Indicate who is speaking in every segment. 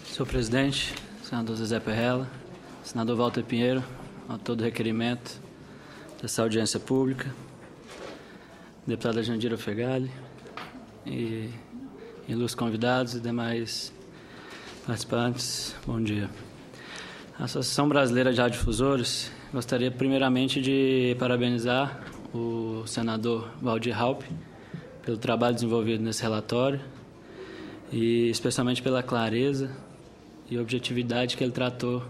Speaker 1: Senhor presidente, senador Zezé Perrella, senador Walter Pinheiro, autor do requerimento dessa audiência pública, deputada Jandira Fegali e ilustres convidados e demais participantes, bom dia. A Associação Brasileira de Radiodifusores gostaria primeiramente de parabenizar o senador Waldir Raupp pelo trabalho desenvolvido nesse relatório e especialmente pela clareza e objetividade que ele tratou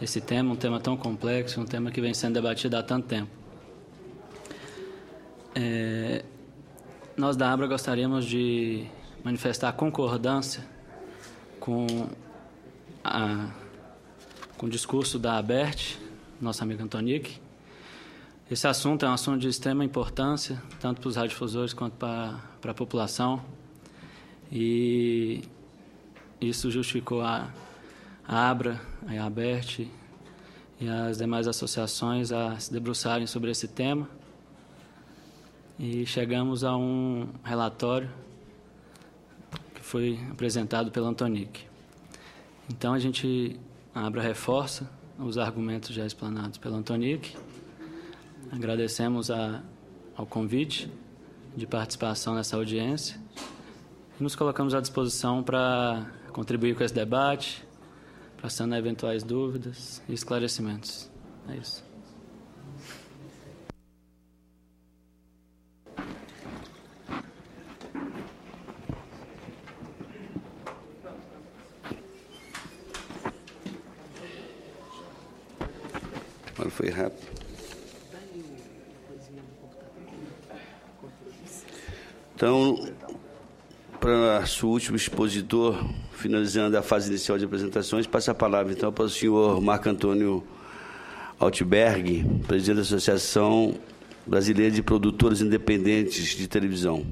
Speaker 1: esse tema, um tema tão complexo, um tema que vem sendo debatido há tanto tempo. Nós da ABRA gostaríamos de manifestar concordância com o discurso da ABERT, nossa amiga Antonique. Esse assunto é um assunto de extrema importância, tanto para os radiodifusores quanto para a população, e isso justificou a ABRA, a ABERT e as demais associações a se debruçarem sobre esse tema, e chegamos a um relatório que foi apresentado pela Antonique. Então, a ABRA reforça os argumentos já explanados pela Antonique. Agradecemos ao convite de participação nessa audiência e nos colocamos à disposição para contribuir com esse debate, passando a eventuais dúvidas e esclarecimentos. É isso.
Speaker 2: Foi rápido. Então, para o último expositor, finalizando a fase inicial de apresentações, passa a palavra, então, para o senhor Marco Antônio Altberg, presidente da Associação Brasileira de Produtores Independentes de Televisão.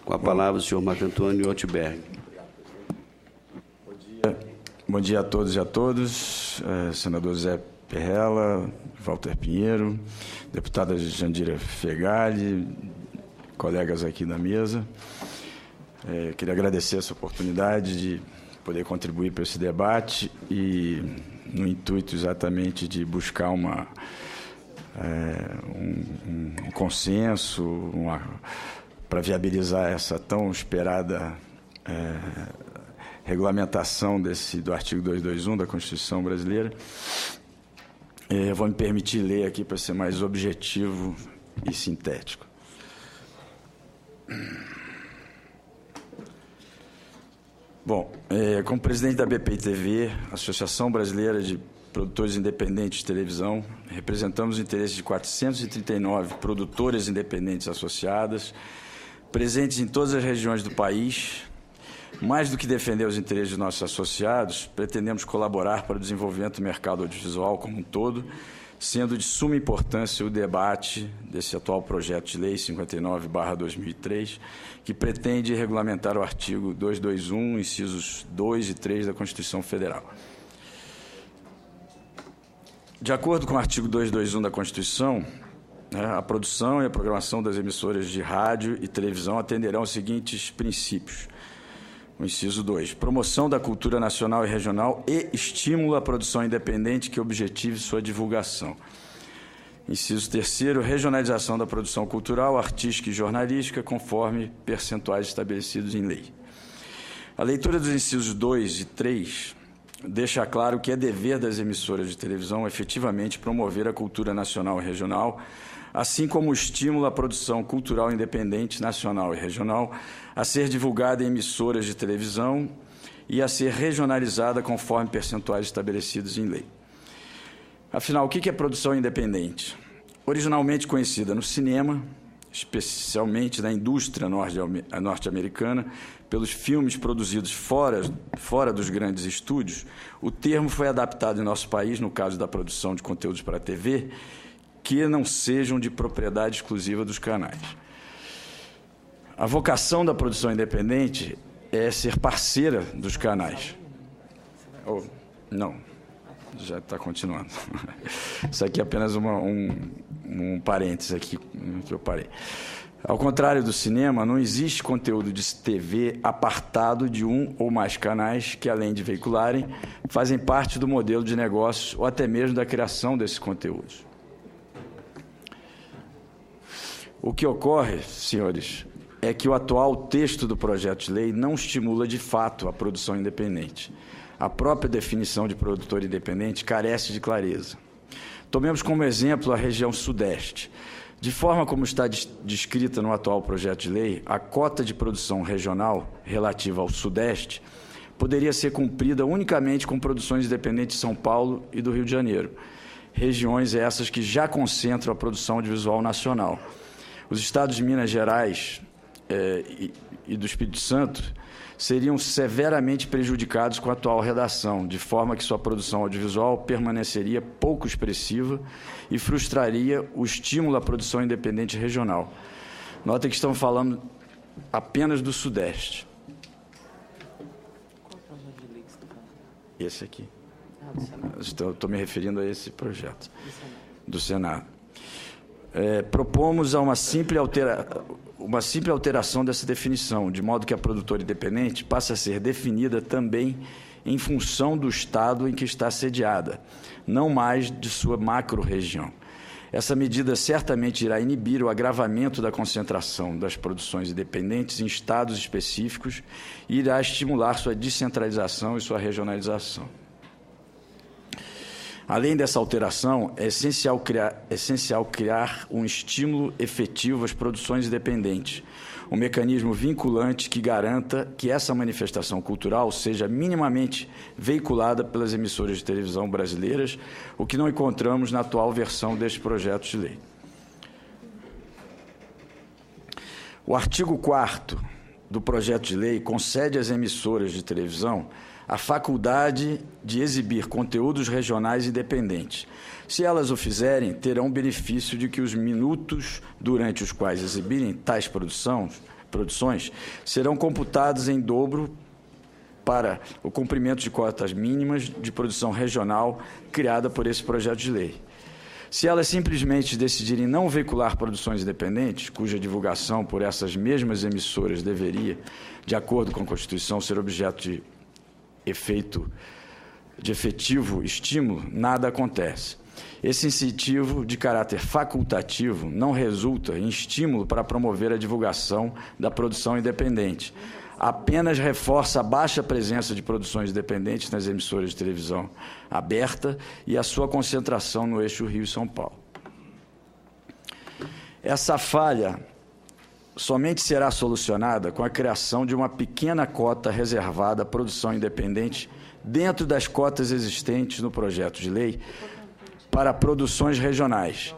Speaker 2: Com a palavra, o senhor Marco Antônio Altberg.
Speaker 3: Bom dia a todos e a todas, senador Zé Perrella, Walter Pinheiro, deputada Jandira Fegali, colegas aqui na mesa. Queria agradecer essa oportunidade de poder contribuir para esse debate e no intuito exatamente de buscar um consenso para viabilizar essa tão esperada regulamentação do artigo 221 da Constituição Brasileira. Eu vou me permitir ler aqui para ser mais objetivo e sintético. Bom, como presidente da BPI-TV, Associação Brasileira de Produtores Independentes de Televisão, representamos o interesse de 439 produtoras independentes associadas, presentes em todas as regiões do país. Mais do que defender os interesses dos nossos associados, pretendemos colaborar para o desenvolvimento do mercado audiovisual como um todo, sendo de suma importância o debate desse atual projeto de lei 59/2003, que pretende regulamentar o artigo 221, incisos 2 e 3 da Constituição Federal. De acordo com o artigo 221 da Constituição, a produção e a programação das emissoras de rádio e televisão atenderão aos seguintes princípios. O inciso 2, promoção da cultura nacional e regional e estímulo à produção independente que objetive sua divulgação. Inciso 3, regionalização da produção cultural, artística e jornalística, conforme percentuais estabelecidos em lei. A leitura dos incisos 2 e 3 deixa claro que é dever das emissoras de televisão efetivamente promover a cultura nacional e regional, assim como o estímulo à produção cultural independente, nacional e regional, a ser divulgada em emissoras de televisão e a ser regionalizada conforme percentuais estabelecidos em lei. Afinal, o que é produção independente? Originalmente conhecida no cinema, especialmente na indústria norte-americana, pelos filmes produzidos fora dos grandes estúdios, o termo foi adaptado em nosso país, no caso da produção de conteúdos para a TV, que não sejam de propriedade exclusiva dos canais. A vocação da produção independente é ser parceira dos canais. Não, já está continuando. Isso aqui é apenas um parênteses aqui que eu parei. Ao contrário do cinema, não existe conteúdo de TV apartado de um ou mais canais que, além de veicularem, fazem parte do modelo de negócios ou até mesmo da criação desses conteúdos. O que ocorre, senhores, é que o atual texto do projeto de lei não estimula de fato a produção independente. A própria definição de produtor independente carece de clareza. Tomemos como exemplo a região Sudeste. De forma como está descrita no atual projeto de lei, a cota de produção regional relativa ao Sudeste poderia ser cumprida unicamente com produções independentes de São Paulo e do Rio de Janeiro, regiões essas que já concentram a produção audiovisual nacional. Os estados de Minas Gerais e do Espírito Santo seriam severamente prejudicados com a atual redação, de forma que sua produção audiovisual permaneceria pouco expressiva e frustraria o estímulo à produção independente regional. Nota que estamos falando apenas do Sudeste. Esse aqui. Estou me referindo a esse projeto do Senado. Propomos a uma simples alteração dessa definição, de modo que a produtora independente passe a ser definida também em função do estado em que está sediada, não mais de sua macro-região. Essa medida certamente irá inibir o agravamento da concentração das produções independentes em estados específicos e irá estimular sua descentralização e sua regionalização. Além dessa alteração, é essencial criar um estímulo efetivo às produções independentes, um mecanismo vinculante que garanta que essa manifestação cultural seja minimamente veiculada pelas emissoras de televisão brasileiras, o que não encontramos na atual versão deste projeto de lei. O artigo 4º do projeto de lei concede às emissoras de televisão a faculdade de exibir conteúdos regionais independentes. Se elas o fizerem, terão o benefício de que os minutos durante os quais exibirem tais produções serão computados em dobro para o cumprimento de cotas mínimas de produção regional criada por esse projeto de lei. Se elas simplesmente decidirem não veicular produções independentes, cuja divulgação por essas mesmas emissoras deveria, de acordo com a Constituição, ser objeto de efetivo estímulo, nada acontece. Esse incentivo de caráter facultativo não resulta em estímulo para promover a divulgação da produção independente. Apenas reforça a baixa presença de produções independentes nas emissoras de televisão aberta e a sua concentração no eixo Rio e São Paulo. Essa falha somente será solucionada com a criação de uma pequena cota reservada à produção independente dentro das cotas existentes no projeto de lei para produções regionais.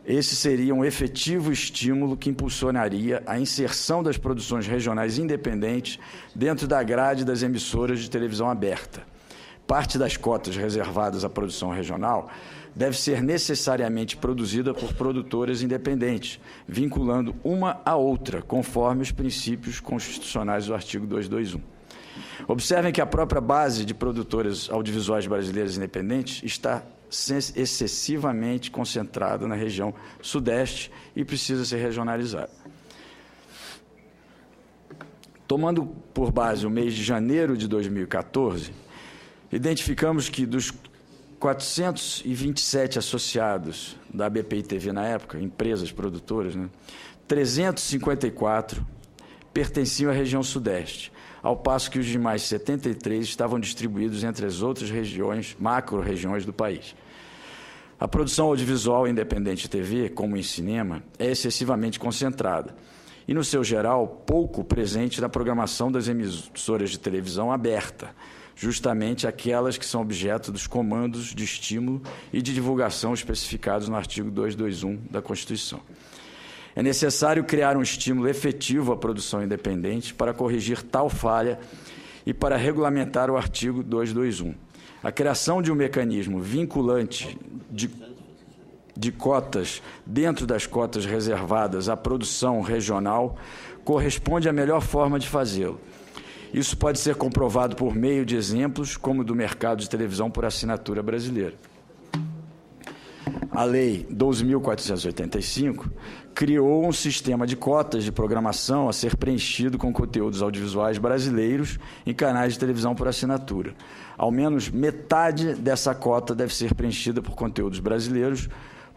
Speaker 3: Esse seria um efetivo estímulo que impulsionaria a inserção das produções regionais independentes dentro da grade das emissoras de televisão aberta. Parte das cotas reservadas à produção regional deve ser necessariamente produzida por produtoras independentes, vinculando uma à outra, conforme os princípios constitucionais do artigo 221. Observem que a própria base de produtoras audiovisuais brasileiras independentes está excessivamente concentrada na região Sudeste e precisa ser regionalizada. Tomando por base o mês de janeiro de 2014, identificamos que dos 427 associados da ABPI TV na época, empresas produtoras, 354 pertenciam à região Sudeste, ao passo que os demais 73 estavam distribuídos entre as outras regiões, macro-regiões do país. A produção audiovisual independente de TV, como em cinema, é excessivamente concentrada e, no seu geral, pouco presente na programação das emissoras de televisão aberta, justamente aquelas que são objeto dos comandos de estímulo e de divulgação especificados no artigo 221 da Constituição. É necessário criar um estímulo efetivo à produção independente para corrigir tal falha e para regulamentar o artigo 221. A criação de um mecanismo vinculante de cotas dentro das cotas reservadas à produção regional corresponde à melhor forma de fazê-lo. Isso pode ser comprovado por meio de exemplos como o do mercado de televisão por assinatura brasileira. a Lei 12.485 criou um sistema de cotas de programação a ser preenchido com conteúdos audiovisuais brasileiros em canais de televisão por assinatura. Ao menos metade dessa cota deve ser preenchida por conteúdos brasileiros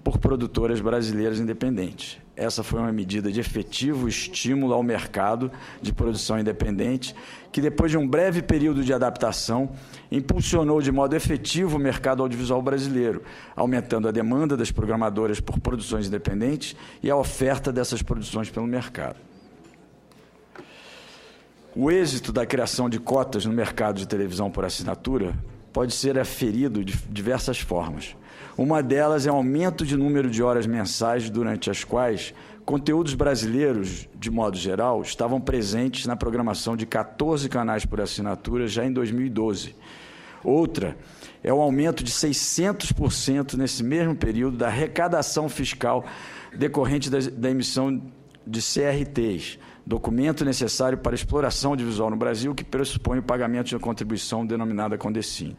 Speaker 3: por produtoras brasileiras independentes. Essa foi uma medida de efetivo estímulo ao mercado de produção independente, que, depois de um breve período de adaptação, impulsionou de modo efetivo o mercado audiovisual brasileiro, aumentando a demanda das programadoras por produções independentes e a oferta dessas produções pelo mercado. O êxito da criação de cotas no mercado de televisão por assinatura pode ser aferido de diversas formas. Uma delas é o aumento de número de horas mensais durante as quais conteúdos brasileiros, de modo geral, estavam presentes na programação de 14 canais por assinatura já em 2012. Outra é o aumento de 600% nesse mesmo período da arrecadação fiscal decorrente da emissão de CRTs, documento necessário para exploração audiovisual no Brasil, que pressupõe o pagamento de uma contribuição denominada Condecine.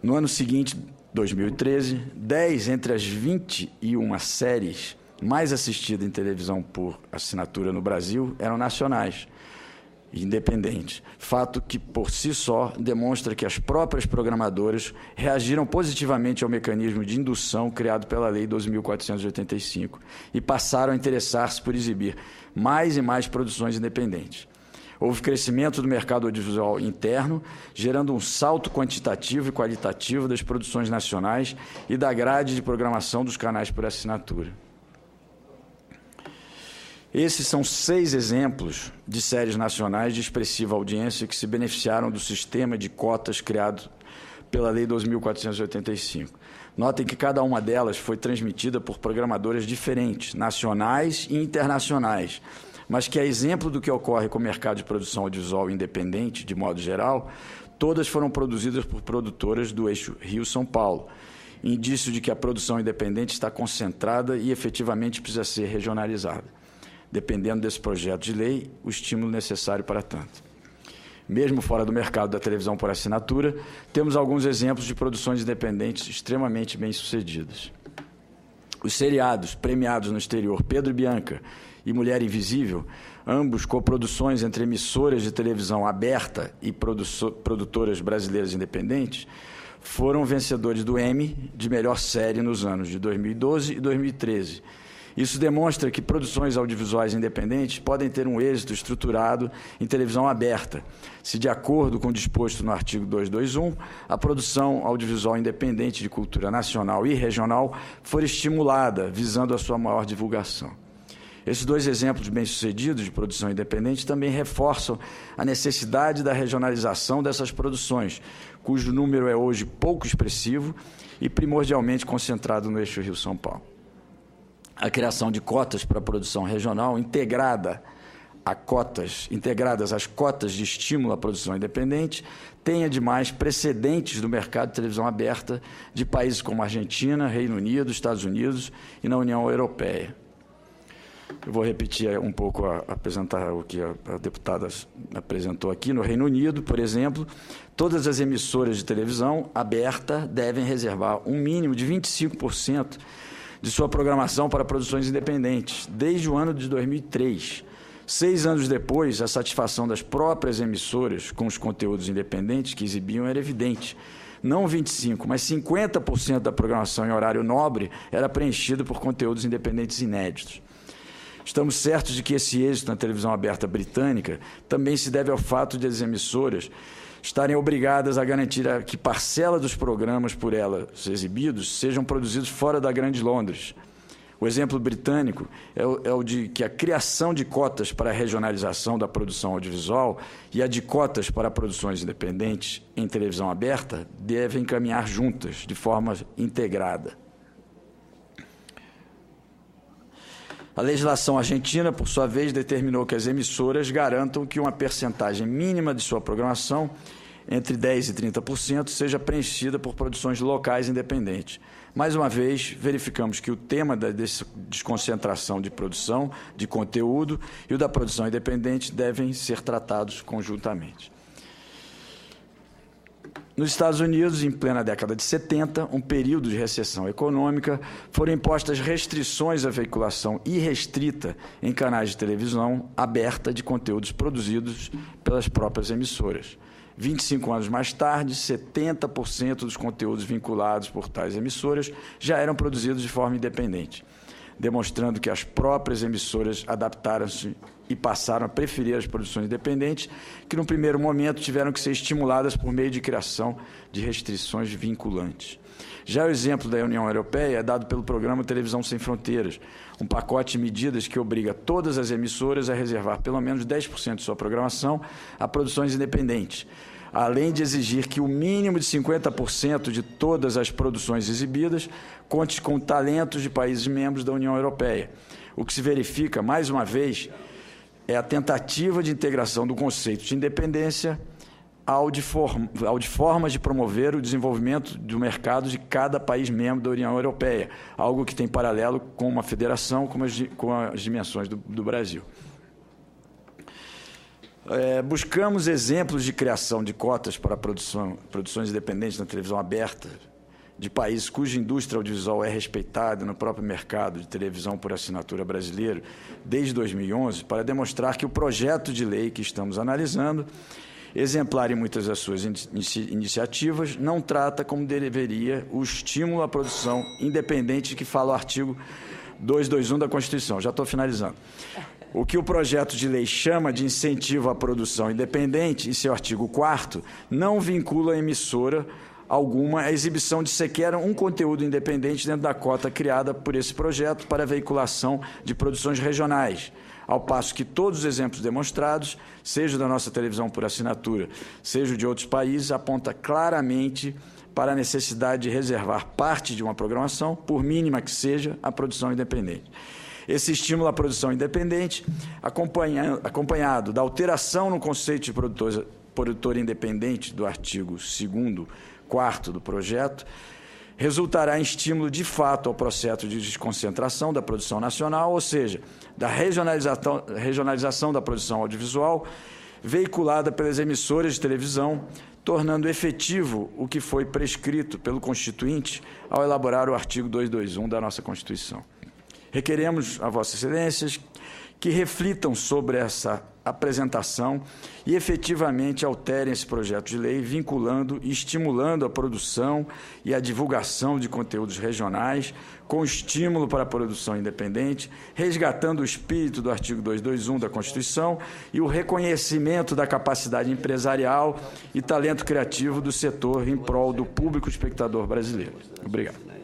Speaker 3: No ano seguinte, 2013, 10 entre as 21 séries mais assistidas em televisão por assinatura no Brasil eram nacionais e independentes, fato que, por si só, demonstra que as próprias programadoras reagiram positivamente ao mecanismo de indução criado pela Lei 12.485 e passaram a interessar-se por exibir mais e mais produções independentes. Houve crescimento do mercado audiovisual interno, gerando um salto quantitativo e qualitativo das produções nacionais e da grade de programação dos canais por assinatura. Esses são 6 exemplos de séries nacionais de expressiva audiência que se beneficiaram do sistema de cotas criado pela Lei 12.485. Notem que cada uma delas foi transmitida por programadoras diferentes, nacionais e internacionais, mas que, a exemplo do que ocorre com o mercado de produção audiovisual independente, de modo geral, todas foram produzidas por produtoras do eixo Rio-São Paulo, indício de que a produção independente está concentrada e efetivamente precisa ser regionalizada, dependendo desse projeto de lei, o estímulo necessário para tanto. Mesmo fora do mercado da televisão por assinatura, temos alguns exemplos de produções independentes extremamente bem-sucedidas. Os seriados premiados no exterior Pedro e Bianca e Mulher Invisível, ambos coproduções entre emissoras de televisão aberta e produtoras brasileiras independentes, foram vencedores do Emmy de melhor série nos anos de 2012 e 2013. Isso demonstra que produções audiovisuais independentes podem ter um êxito estruturado em televisão aberta, se, de acordo com o disposto no artigo 221, a produção audiovisual independente de cultura nacional e regional for estimulada, visando a sua maior divulgação. Esses 2 exemplos bem-sucedidos de produção independente também reforçam a necessidade da regionalização dessas produções, cujo número é hoje pouco expressivo e primordialmente concentrado no eixo Rio-São Paulo. A criação de cotas para a produção regional integradas às cotas de estímulo à produção independente tem, ademais, precedentes do mercado de televisão aberta de países como Argentina, Reino Unido, Estados Unidos e na União Europeia. Eu vou repetir um pouco, apresentar o que a deputada apresentou aqui. No Reino Unido, por exemplo, todas as emissoras de televisão aberta devem reservar um mínimo de 25% de sua programação para produções independentes, desde o ano de 2003. 6 anos depois, a satisfação das próprias emissoras com os conteúdos independentes que exibiam era evidente. Não 25%, mas 50% da programação em horário nobre era preenchida por conteúdos independentes inéditos. Estamos certos de que esse êxito na televisão aberta britânica também se deve ao fato de as emissoras estarem obrigadas a garantir que parcela dos programas por elas exibidos sejam produzidos fora da Grande Londres. O exemplo britânico é o de que a criação de cotas para a regionalização da produção audiovisual e a de cotas para produções independentes em televisão aberta devem caminhar juntas, de forma integrada. A legislação argentina, por sua vez, determinou que as emissoras garantam que uma percentagem mínima de sua programação, entre 10% e 30%, seja preenchida por produções locais independentes. Mais uma vez, verificamos que o tema da desconcentração de produção, de conteúdo, e o da produção independente devem ser tratados conjuntamente. Nos Estados Unidos, em plena década de 70, um período de recessão econômica, foram impostas restrições à veiculação irrestrita em canais de televisão aberta de conteúdos produzidos pelas próprias emissoras. 25 anos mais tarde, 70% dos conteúdos vinculados por tais emissoras já eram produzidos de forma independente, demonstrando que as próprias emissoras adaptaram-se e passaram a preferir as produções independentes, que, no primeiro momento, tiveram que ser estimuladas por meio de criação de restrições vinculantes. Já o exemplo da União Europeia é dado pelo programa Televisão Sem Fronteiras, um pacote de medidas que obriga todas as emissoras a reservar pelo menos 10% de sua programação a produções independentes, além de exigir que o mínimo de 50% de todas as produções exibidas conte com talentos de países membros da União Europeia. O que se verifica, mais uma vez, é a tentativa de integração do conceito de independência ao de formas de promover o desenvolvimento do mercado de cada país membro da União Europeia, algo que tem paralelo com uma federação com as dimensões do Brasil. Buscamos exemplos de criação de cotas para produções independentes na televisão aberta de países cuja indústria audiovisual é respeitada no próprio mercado de televisão por assinatura brasileiro desde 2011, para demonstrar que o projeto de lei que estamos analisando, exemplar em muitas das suas iniciativas, não trata como deveria o estímulo à produção independente que fala o artigo 221 da Constituição. Já estou finalizando. O que o projeto de lei chama de incentivo à produção independente, em seu artigo 4º, não vincula a emissora alguma a exibição de sequer um conteúdo independente dentro da cota criada por esse projeto para a veiculação de produções regionais, ao passo que todos os exemplos demonstrados, seja da nossa televisão por assinatura, seja de outros países, aponta claramente para a necessidade de reservar parte de uma programação, por mínima que seja, à produção independente. Esse estímulo à produção independente, acompanhado da alteração no conceito de produtor independente do artigo 2º, 4º do projeto, resultará em estímulo de fato ao processo de desconcentração da produção nacional, ou seja, da regionalização da produção audiovisual veiculada pelas emissoras de televisão, tornando efetivo o que foi prescrito pelo Constituinte ao elaborar o artigo 221 da nossa Constituição. Requeremos a Vossas Excelências que reflitam sobre essa apresentação e efetivamente alterem esse projeto de lei, vinculando e estimulando a produção e a divulgação de conteúdos regionais, com estímulo para a produção independente, resgatando o espírito do artigo 221 da Constituição e o reconhecimento da capacidade empresarial e talento criativo do setor em prol do público espectador brasileiro. Obrigado.